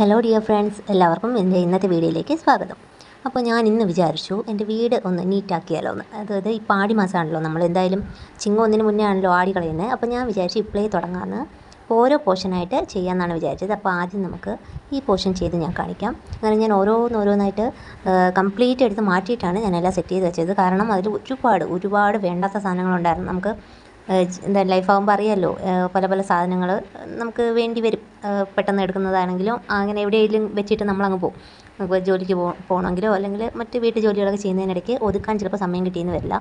Hello dear friends, എല്ലാവർക്കും എൻ്റെ ഇന്നത്തെ വീഡിയോയിലേക്ക് സ്വാഗതം. അപ്പോൾ ഞാൻ ഇന്ന് വിചാരിച്ചു എൻ്റെ വീട് ഒന്ന് നീറ്റാക്കിയാലോ എന്ന്. അതായത് ഈ ആടി മാസമാണല്ലോ, നമ്മൾ എന്തായാലും ചിങ്ങം ഒന്നിന് മുന്നേ ആണല്ലോ ആടി കളയുന്നത്. അപ്പോൾ ഞാൻ വിചാരിച്ചു ഇപ്പോഴേ തുടങ്ങാമെന്ന്, ഓരോ പോർഷനായിട്ട് ചെയ്യാമെന്നാണ് വിചാരിച്ചത്. അപ്പോൾ ആദ്യം നമുക്ക് ഈ പോർഷൻ ചെയ്ത് ഞാൻ കാണിക്കാം. അങ്ങനെ ഞാൻ ഓരോന്നായിട്ട് കംപ്ലീറ്റ് എടുത്ത് മാറ്റിയിട്ടാണ് ഞാനെല്ലാം സെറ്റ് ചെയ്ത് വെച്ചത്. കാരണം അതിൽ ഒരുപാട് വേണ്ടാത്ത സാധനങ്ങളുണ്ടായിരുന്നു. നമുക്ക് എന്താ ലൈഫാകുമ്പോൾ അറിയാമല്ലോ, പല സാധനങ്ങൾ നമുക്ക് വേണ്ടി വരും. പെട്ടെന്ന് എടുക്കുന്നതാണെങ്കിലും അങ്ങനെ എവിടെയെങ്കിലും വെച്ചിട്ട് നമ്മളങ്ങ് പോകും. നമുക്ക് ജോലിക്ക് പോകണമെങ്കിലോ അല്ലെങ്കിൽ മറ്റ് വീട്ടു ജോലികളൊക്കെ ചെയ്യുന്നതിനിടയ്ക്ക് ഒതുക്കാൻ ചിലപ്പോൾ സമയം കിട്ടിയെന്ന് വരില്ല.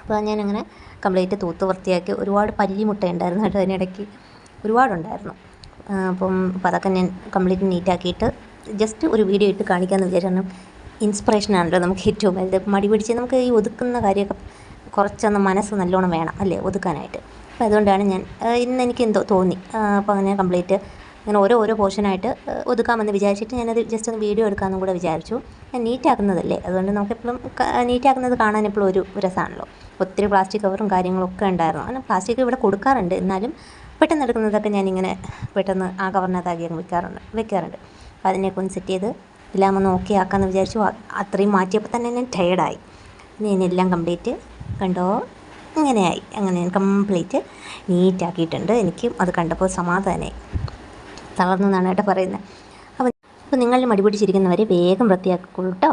അപ്പോൾ ഞാനങ്ങനെ കംപ്ലീറ്റ് തൂത്ത് വൃത്തിയാക്കി. ഒരുപാട് പല്ലിമുട്ട ഉണ്ടായിരുന്നു കേട്ടോ, അതിനിടയ്ക്ക് ഒരുപാടുണ്ടായിരുന്നു. അപ്പോൾ അതൊക്കെ ഞാൻ കംപ്ലീറ്റ് നീറ്റാക്കിയിട്ട് ജസ്റ്റ് ഒരു വീഡിയോ ഇട്ട് കാണിക്കാമെന്ന് വിചാരിച്ചു. ഇൻസ്പിറേഷനാണല്ലോ നമുക്ക് ഏറ്റവും വലുത്. മടി പിടിച്ച് നമുക്ക് ഈ ഒതുക്കുന്ന കാര്യമൊക്കെ കുറച്ചൊന്ന് മനസ്സ് നല്ലോണം വേണം അല്ലേ ഒതുക്കാനായിട്ട്. അപ്പോൾ അതുകൊണ്ടാണ് ഞാൻ ഇന്ന് എനിക്ക് എന്തോ തോന്നി. അപ്പോൾ അങ്ങനെ കംപ്ലീറ്റ് ഇങ്ങനെ ഓരോ പോർഷനായിട്ട് ഒതുക്കാമെന്ന് വിചാരിച്ചിട്ട് ഞാനത് ജസ്റ്റ് ഒന്ന് വീഡിയോ എടുക്കാമെന്നും കൂടെ വിചാരിച്ചു. ഞാൻ നീറ്റാക്കുന്നതല്ലേ, അതുകൊണ്ട് നമുക്കെപ്പോഴും നീറ്റാക്കുന്നത് കാണാൻ എപ്പോഴും ഒരു രസമാണല്ലോ. ഒത്തിരി പ്ലാസ്റ്റിക് കവറും കാര്യങ്ങളൊക്കെ ഉണ്ടായിരുന്നു. അങ്ങനെ പ്ലാസ്റ്റിക് ഇവിടെ കൊടുക്കാറുണ്ട്, എന്നാലും പെട്ടെന്ന് എടുക്കുന്നതൊക്കെ ഞാനിങ്ങനെ പെട്ടെന്ന് ആ കവറിനകത്താക്കി അങ്ങ് വെക്കാറുണ്ട്. അപ്പോൾ അതിനെയൊക്കെ ഒന്ന് സെറ്റ് ചെയ്ത് എല്ലാം ഒന്ന് ഓക്കെ ആക്കാമെന്ന് വിചാരിച്ചു. അത്രയും മാറ്റിയപ്പോൾ തന്നെ ഞാൻ ടയേർഡായി. ഇനി എല്ലാം കംപ്ലീറ്റ് കണ്ടോ ഇങ്ങനെയായി. അങ്ങനെ ഞാൻ കംപ്ലീറ്റ് നീറ്റാക്കിയിട്ടുണ്ട്. എനിക്ക് അത് കണ്ടപ്പോൾ സമാധാനമായി. തളർന്നു എന്നാണ് കേട്ടോ പറയുന്നത്. അപ്പോൾ നിങ്ങൾ മടി പിടിച്ചിരിക്കുന്നവരെ വേഗം വൃത്തിയാക്കിക്കോളൂ കേട്ടോ.